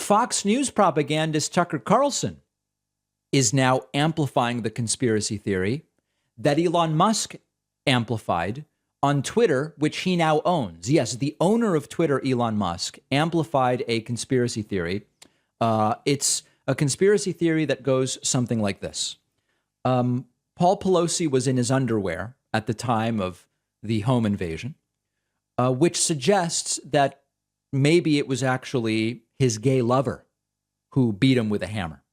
Fox News propagandist Tucker Carlson is now amplifying the conspiracy theory that Elon Musk amplified on Twitter, which he now owns. Yes, the owner of Twitter, Elon Musk, amplified a conspiracy theory. It's a conspiracy theory that goes something like this. Paul Pelosi was in his underwear at the time of the home invasion, which suggests that maybe it was actually his gay lover who beat him with a hammer.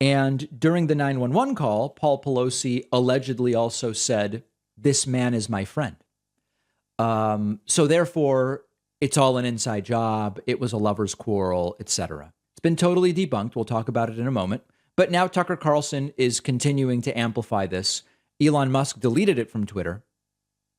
And during the 911 call, Paul Pelosi allegedly also said, "This man is my friend." So therefore, it's all an inside job. It was a lover's quarrel, etc. It's been totally debunked. We'll talk about it in a moment. But now Tucker Carlson is continuing to amplify this. Elon Musk deleted it from Twitter.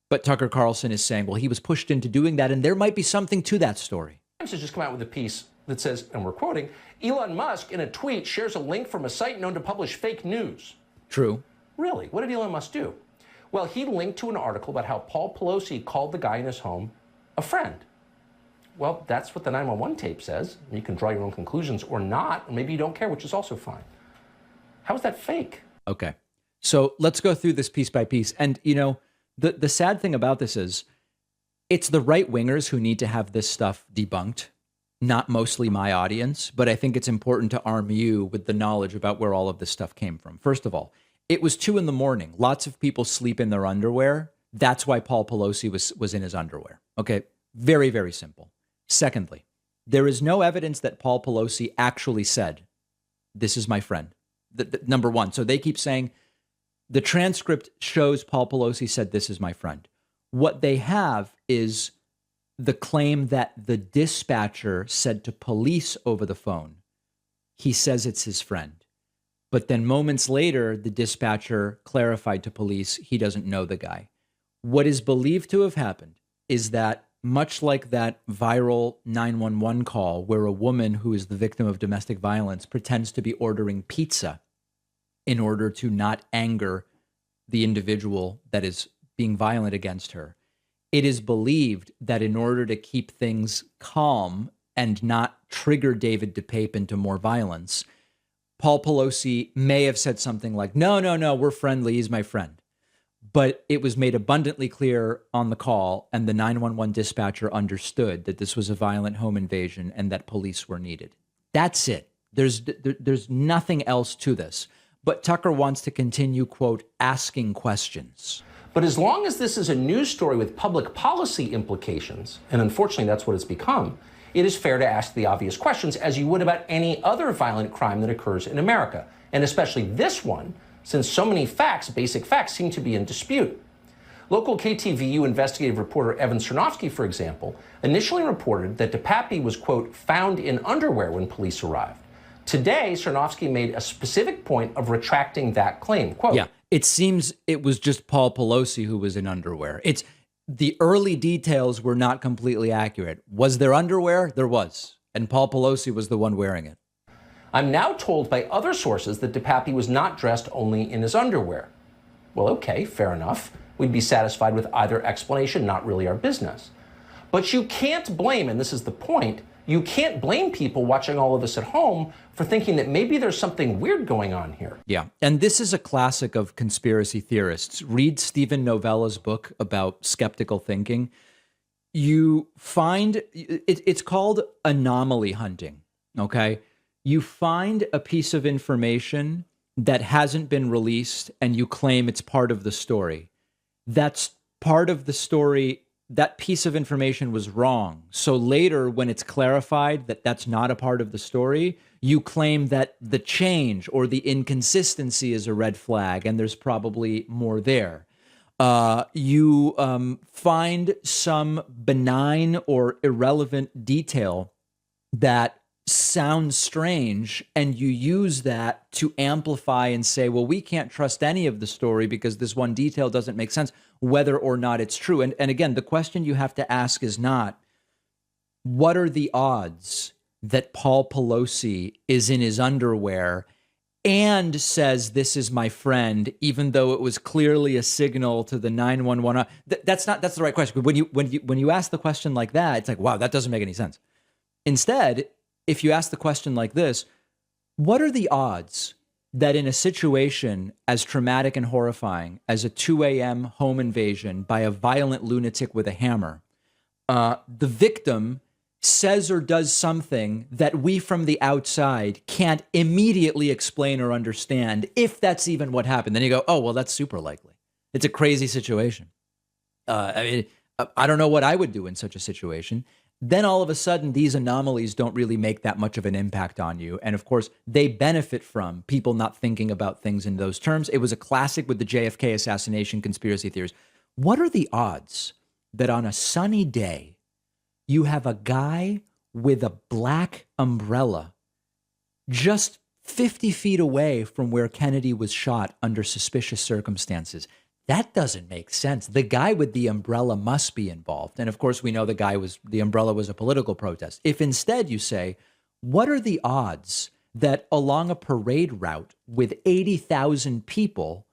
But Tucker Carlson is saying, well, he was pushed into doing that, and there might be something to that story. Times has just come out with a piece that says, and we're quoting, Elon Musk in a tweet shares a link from a site known to publish fake news. True. Really? What did Elon Musk do? Well, he linked to an article about how Paul Pelosi called the guy in his home a friend. Well, that's what the 911 tape says. You can draw your own conclusions or not, or maybe you don't care, which is also fine. How is that fake? Okay. So let's go through this piece by piece. And, you know, the sad thing about this is it's the right wingers who need to have this stuff debunked, not mostly my audience. But I think it's important to arm you with the knowledge about where all of this stuff came from. First of all, it was 2 a.m. Lots of people sleep in their underwear. That's why Paul Pelosi was in his underwear. Okay. Very, very simple. Secondly, there is no evidence that Paul Pelosi actually said, "This is my friend." Number one. So they keep saying the transcript shows Paul Pelosi said, "This is my friend." What they have is the claim that the dispatcher said to police over the phone, he says it's his friend. But then moments later, the dispatcher clarified to police he doesn't know the guy. What is believed to have happened is that much like that viral 911 call where a woman who is the victim of domestic violence pretends to be ordering pizza in order to not anger the individual that is being violent against her, it is believed that in order to keep things calm and not trigger David DePape into more violence, Paul Pelosi may have said something like, no, we're friendly, he's my friend. But it was made abundantly clear on the call, and the 911 dispatcher understood that this was a violent home invasion and that police were needed. That's it. There's nothing else to this. But Tucker wants to continue, quote, asking questions. But as long as this is a news story with public policy implications, and unfortunately that's what it's become, it is fair to ask the obvious questions as you would about any other violent crime that occurs in America, and especially this one, since so many facts, basic facts, seem to be in dispute. Local KTVU investigative reporter Evan Cernovsky, for example, initially reported that DePape was, quote, found in underwear when police arrived. Today, Cernovsky made a specific point of retracting that claim. Quote, yeah, it seems it was just Paul Pelosi who was in underwear. The early details were not completely accurate. Was there underwear? There was. And Paul Pelosi was the one wearing it. I'm now told by other sources that DePape was not dressed only in his underwear. Well, okay, fair enough. We'd be satisfied with either explanation, not really our business. But you can't blame, and this is the point, you can't blame people watching all of this at home for thinking that maybe there's something weird going on here. Yeah, and this is a classic of conspiracy theorists. Read Stephen Novella's book about skeptical thinking. You find, it's called anomaly hunting, okay? You find a piece of information that hasn't been released and you claim it's part of the story. That's part of the story. That piece of information was wrong. So later, when it's clarified that that's not a part of the story, you claim that the change or the inconsistency is a red flag, and there's probably more there. You find some benign or irrelevant detail that sounds strange, and you use that to amplify and say, well, we can't trust any of the story because this one detail doesn't make sense, whether or not it's true. And again, the question you have to ask is not, what are the odds that Paul Pelosi is in his underwear and says, this is my friend, even though it was clearly a signal to the 911. That's the right question. When you ask the question like that, it's like, wow, that doesn't make any sense. Instead, if you ask the question like this, what are the odds that in a situation as traumatic and horrifying as a 2 a.m. home invasion by a violent lunatic with a hammer, the victim says or does something that we from the outside can't immediately explain or understand, if that's even what happened? Then you go, oh, well, that's super likely. It's a crazy situation. I don't know what I would do in such a situation. Then all of a sudden, these anomalies don't really make that much of an impact on you. And of course, they benefit from people not thinking about things in those terms. It was a classic with the JFK assassination conspiracy theories. What are the odds that on a sunny day, you have a guy with a black umbrella just 50 feet away from where Kennedy was shot under suspicious circumstances? That doesn't make sense. The guy with the umbrella must be involved. And of course, we know the umbrella was a political protest. If instead you say, what are the odds that along a parade route with 80,000 people,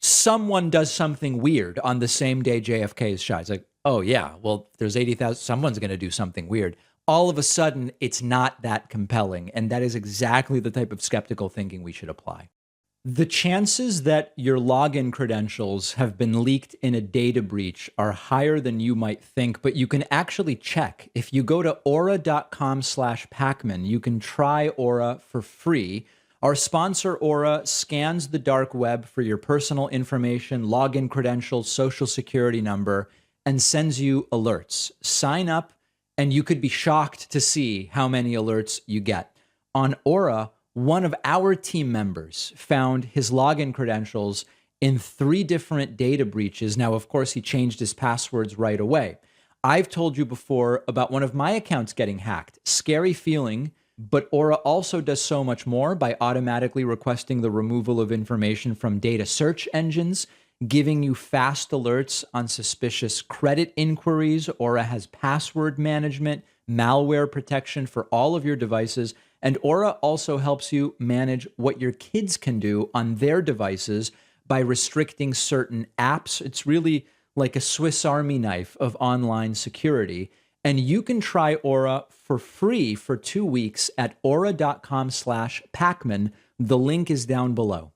someone does something weird on the same day JFK is shot? It's like, oh yeah, well, there's 80,000, someone's going to do something weird. All of a sudden, it's not that compelling. And that is exactly the type of skeptical thinking we should apply. The chances that your login credentials have been leaked in a data breach are higher than you might think, but you can actually check. If you go to aura.com/Pacman, you can try Aura for free. Our sponsor, Aura, scans the dark web for your personal information, login credentials, social security number, and sends you alerts. Sign up, and you could be shocked to see how many alerts you get. On Aura, one of our team members found his login credentials in 3 different data breaches. Now, of course, he changed his passwords right away. I've told you before about one of my accounts getting hacked. Scary feeling, but Aura also does so much more by automatically requesting the removal of information from data search engines, giving you fast alerts on suspicious credit inquiries. Aura has password management, malware protection for all of your devices. And Aura also helps you manage what your kids can do on their devices by restricting certain apps. It's really like a Swiss Army knife of online security. And you can try Aura for free for 2 weeks at aura.com/Pacman. The link is down below.